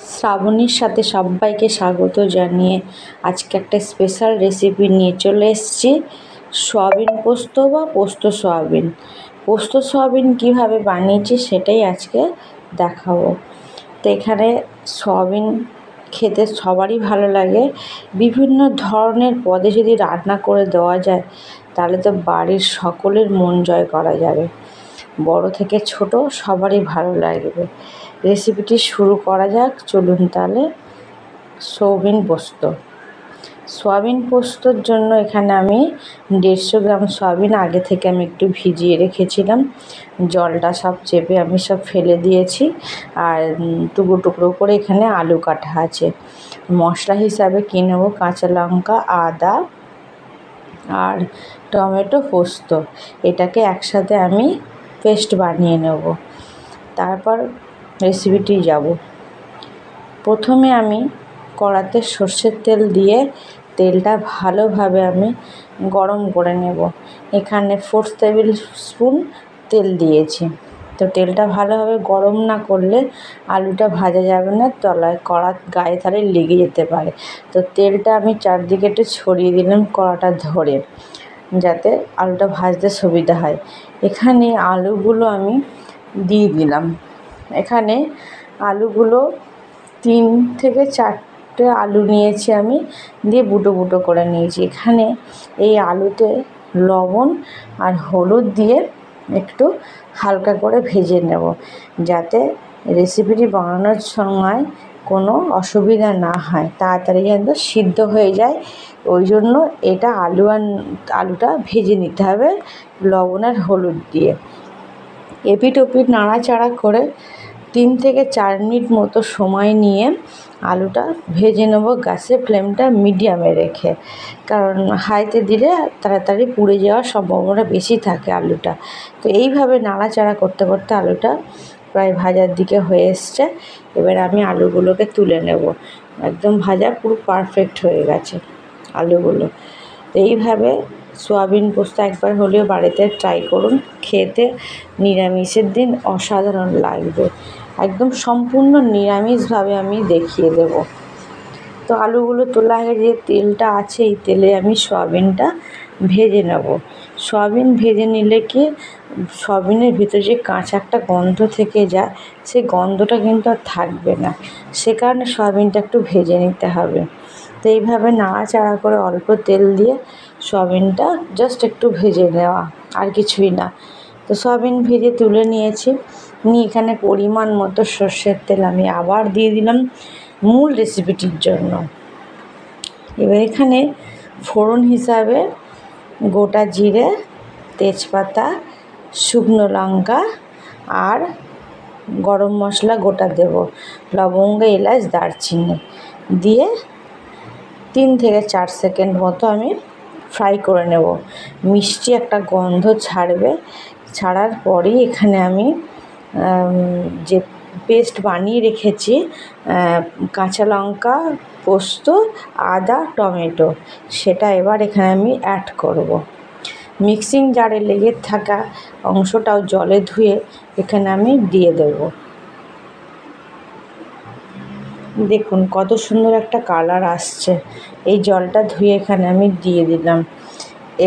শ্রাবণীর সাথে সবাইকে স্বাগত জানিয়ে আজকে একটা স্পেশাল রেসিপি নিয়ে চলে এসেছি। সয়াবিন পোস্ত বা পোস্ত সয়াবিন। পোস্ত সয়াবিন কীভাবে বানিয়েছি সেটাই আজকে দেখাবো। তো এখানে সয়াবিন খেতে সবারই ভালো লাগে। বিভিন্ন ধরনের পদে যদি রান্না করে দেওয়া যায় তাহলে তো বাড়ির সকলের মন জয় করা যাবে। বড় থেকে ছোট সবারই ভালো লাগবে। রেসিপিটি শুরু করা যাক, চলুন তাহলে। সয়াবিন পোস্তর জন্য এখানে আমি 150 গ্রাম সয়াবিন আগে থেকে আমি একটু ভিজিয়ে রেখেছিলাম। জলটা সব চেপে আমি সব ফেলে দিয়েছি। আর টুকরো টুকরো করে এখানে আলু কাটা আছে। মশলা হিসাবে কি নেব, কাঁচা লঙ্কা, আদা আর টমেটো, পোস্ত, এটাকে একসাথে আমি পেস্ট বানিয়ে নেব। তারপর রেসিপিটি যাব। প্রথমে আমি কড়াতে সর্ষের তেল দিয়ে তেলটা ভালোভাবে আমি গরম করে নেব। এখানে 4 টেবিল স্পুন তেল দিয়েছি। তো তেলটা ভালোভাবে গরম না করলে আলুটা ভাজা যাবে না, তলায় কড়ার গায়ে তাহলে লেগে যেতে পারে। তো তেলটা আমি চারদিকে একটু ছড়িয়ে দিলাম কড়াটা ধরে, যাতে আলুটা ভাজতে সুবিধা হয়। এখানে আলুগুলো আমি দিয়ে দিলাম। এখানে আলুগুলো 3 থেকে 4টে আলু নিয়েছি আমি, দিয়ে বুটো বুটো করে নিয়েছি। এখানে এই আলুতে লবণ আর হলুদ দিয়ে একটু হালকা করে ভেজে নেব, যাতে রেসিপিটি বানানোর সময় কোনো অসুবিধা না হয়, তাড়াতাড়ি যেন সিদ্ধ হয়ে যায়। ওই জন্য এটা আলুটা ভেজে নিতে হবে লবণ আর হলুদ দিয়ে। এপিট ওপিট নাড়াচাড়া করে 3 থেকে 4 মিনিট মতো সময় নিয়ে আলুটা ভেজে নেব, গ্যাসের ফ্লেমটা মিডিয়ামে রেখে। কারণ হাইতে দিলে তাড়াতাড়ি পুড়ে যাওয়ার সম্ভাবনা বেশি থাকে আলুটা। তো এইভাবে নাড়াচাড়া করতে করতে আলুটা প্রায় ভাজার দিকে হয়ে এসছে। এবার আমি আলুগুলোকে তুলে নেব। একদম ভাজা পুরো পারফেক্ট হয়ে গেছে আলুগুলো। তো এইভাবে সয়াবিন পোস্ত একবার হলেও বাড়িতে ট্রাই করুন, খেতে নিরামিষের দিন অসাধারণ লাগবে। একদম সম্পূর্ণ নিরামিষভাবে আমি দেখিয়ে দেব। তো আলুগুলো তোলা হয়ে যে তেলটা আছে, এই তেলে আমি সয়াবিনটা ভেজে নেব। সয়াবিন ভেজে নিলে কি সয়াবিনের ভিতরে যে কাঁচা একটা গন্ধ থেকে যায়, সেই গন্ধটা কিন্তু আর থাকবে না। সে কারণে সয়াবিনটা একটু ভেজে নিতে হবে। তো এইভাবে নাড়াচাড়া করে অল্প তেল দিয়ে সয়াবিনটা জাস্ট একটু ভেজে নেওয়া, আর কিছুই না। তো সয়াবিন ভেজে তুলে নিয়েছি। নিয়ে এখানে পরিমাণ মতো সর্ষের তেল আমি আবার দিয়ে দিলাম মূল রেসিপিটির জন্য। এবার এখানে ফোড়ন হিসাবে গোটা জিরে, তেজপাতা, শুকনো লঙ্কা আর গরম মশলা গোটা দেব, লবঙ্গ, এলাচ, দারচিনি দিয়ে 3 থেকে 4 সেকেন্ড মতো আমি ফ্রাই করে নেব। মিষ্টি একটা গন্ধ ছাড়বে। ছাড়ার পরেই এখানে আমি যে পেস্ট বানিয়ে রেখেছি, কাঁচা লঙ্কা, পোস্ত, আদা, টমেটো, সেটা এবার এখানে আমি অ্যাড করব। মিক্সিং জারে লেগে থাকা অংশটাও জলে ধুয়ে এখানে আমি দিয়ে দেব। দেখুন কত সুন্দর একটা কালার আসছে। এই জলটা ধুয়ে এখানে আমি দিয়ে দিলাম।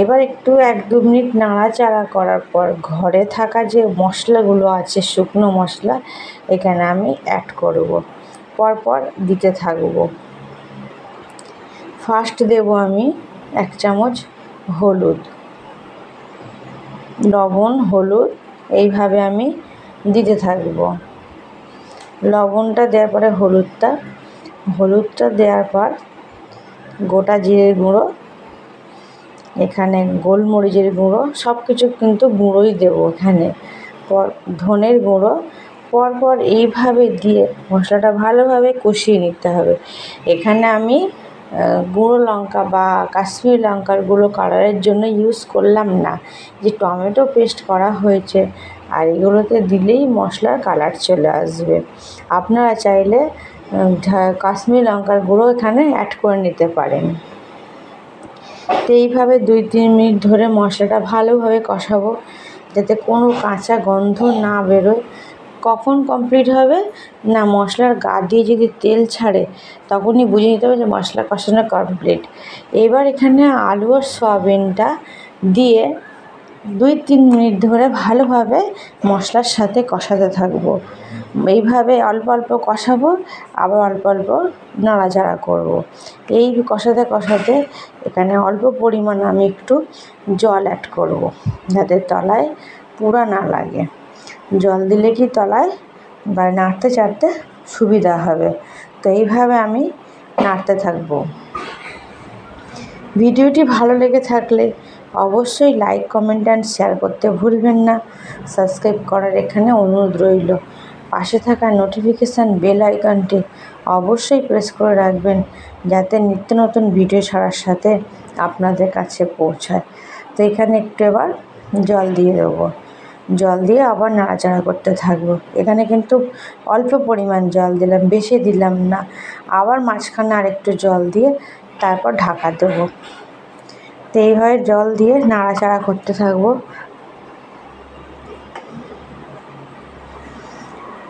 এবার একটু 1-2 মিনিট নাড়াচাড়া করার পর ঘরে থাকা যে মশলাগুলো আছে, শুকনো মশলা, এখানে আমি অ্যাড করব। পরপর দিতে থাকব। ফার্স্ট দেব আমি 1 চামচ হলুদ, লবণ, হলুদ, এইভাবে আমি দিতে থাকব। লবণটা দেওয়ার পরে হলুদটা দেওয়ার পর গোটা জিরের গুঁড়ো, এখানে গোলমরিচের গুঁড়ো, সব কিছু কিন্তু গুঁড়োই দেবো এখানে। ধনের গুঁড়ো, পরপর এইভাবে দিয়ে মশলাটা ভালোভাবে কষিয়ে নিতে হবে। এখানে আমি গুঁড়ো লঙ্কা বা কাশ্মীরি লঙ্কার গুঁড়ো কালারের জন্য ইউজ করলাম না, যে টমেটো পেস্ট করা হয়েছে আর এগুলোতে দিলেই মশলার কালার চলে আসবে। আপনারা চাইলে কাশ্মীরি লঙ্কার গুঁড়ো এখানে অ্যাড করে নিতে পারেন। তো এইভাবে 2-3 মিনিট ধরে মশলাটা ভালোভাবে কষাবো, যাতে কোনো কাঁচা গন্ধ না বেরোয়। কখন কমপ্লিট হবে না, মশলার গা দিয়ে যদি তেল ছাড়ে তখনই বুঝে নিতে হবে যে মশলা কষানো কমপ্লিট। এবার এখানে আলু আর সয়াবিনটা দিয়ে 2-3 মিনিট ধরে ভালোভাবে মশলার সাথে কষাতে থাকবো। এইভাবে অল্প অল্প কষাবো, আবার অল্প অল্প নাড়াচাড়া করব। এই কষাতে কষাতে এখানে অল্প পরিমাণ আমি একটু জল অ্যাড করব, যাতে তলায় পুরা না লাগে। জল দিলে কি তলায় বা নাড়তে চাড়তে সুবিধা হবে। তো এইভাবে আমি নাড়তে থাকবো। ভিডিওটি ভালো লেগে থাকলে অবশ্যই লাইক, কমেন্ট অ্যান্ড শেয়ার করতে ভুলবেন না। সাবস্ক্রাইব করার এখানে অনুরোধ রইল। পাশে থাকা নোটিফিকেশান বেল আইকনটি অবশ্যই প্রেস করে রাখবেন, যাতে নিত্য নতুন ভিডিও ছাড়ার সাথে আপনাদের কাছে পৌঁছায়। তো এখানে একটু এবার জল দিয়ে দেবো। জল দিয়ে আবার নাড়াচাড়া করতে থাকবো। এখানে কিন্তু অল্প পরিমাণ জল দিলাম, বেশি দিলাম না। আবার মাঝখানে আরেকটু জল দিয়ে তারপর ঢাকা দেবো। তো এইভাবে জল দিয়ে নাড়াচাড়া করতে থাকবো।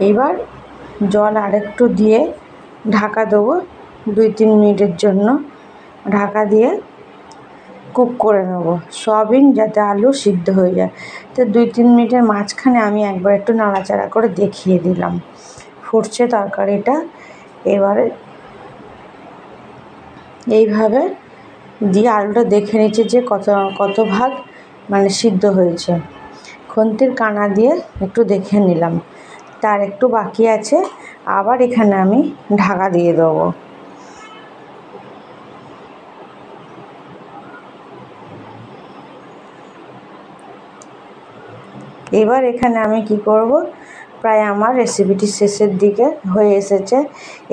এবার জল আরেকটু দিয়ে ঢাকা দেবো 2-3 মিনিটের জন্য। ঢাকা দিয়ে কুক করে নেব, সয়াবিন যাতে আলু সিদ্ধ হয়ে যায়। তো 2-3 মিনিটের মাঝখানে আমি একবার একটু নাড়াচাড়া করে দেখিয়ে দিলাম ফুটছে তরকারিটা। এবারে এইভাবে দিয়ে আলুটা দেখে নিচ্ছি যে কত ভাগ মানে সিদ্ধ হয়েছে। খুন্তির কানা দিয়ে একটু দেখে নিলাম, তার একটু বাকি আছে। আবার এখানে আমি ঢাকা দিয়ে দেবো। এবার এখানে আমি কি করব, প্রায় আমার রেসিপিটি শেষের দিকে হয়ে এসেছে।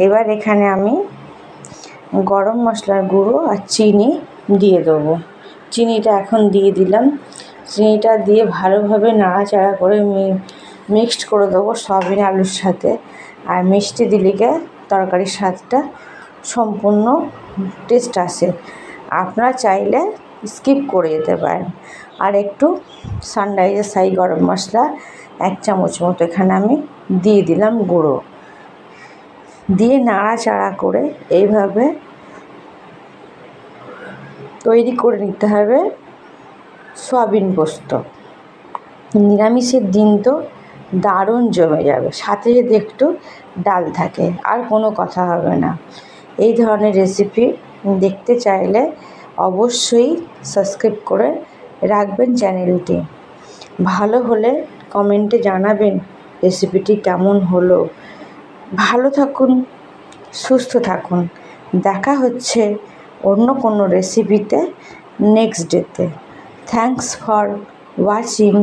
এবার এখানে আমি গরম মশলার গুঁড়ো আর চিনি দিয়ে দেবো। চিনিটা এখন দিয়ে দিলাম। চিনিটা দিয়ে ভালোভাবে নাড়াচাড়া করে মিক্সড করে দেবো সয়াবিন আলুর সাথে। আর মিষ্টি দিলে তরকারির স্বাদটা সম্পূর্ণ টেস্ট আসে। আপনারা চাইলে স্কিপ করে যেতে পারেন। আর একটু সানরাইজের শাহি গরম মশলা 1 চামচ মতো এখানে আমি দিয়ে দিলাম গুঁড়ো। দিয়ে নাড়াচাড়া করে এইভাবে তৈরি করে নিতে হবে সয়াবিন পোস্ত। নিরামিষের দিন তো দারুণ জমে যাবে, সাথে যদি একটু ডাল থাকে আর কোনো কথা হবে না। এই ধরনের রেসিপি দেখতে চাইলে অবশ্যই সাবস্ক্রাইব করে রাখবেন চ্যানেলটি। ভালো হলে কমেন্টে জানাবেন রেসিপিটি কেমন হলো। ভালো থাকুন, সুস্থ থাকুন। দেখা হচ্ছে অন্য কোনো রেসিপিতে নেক্সট ডেতে। Thanks for watching.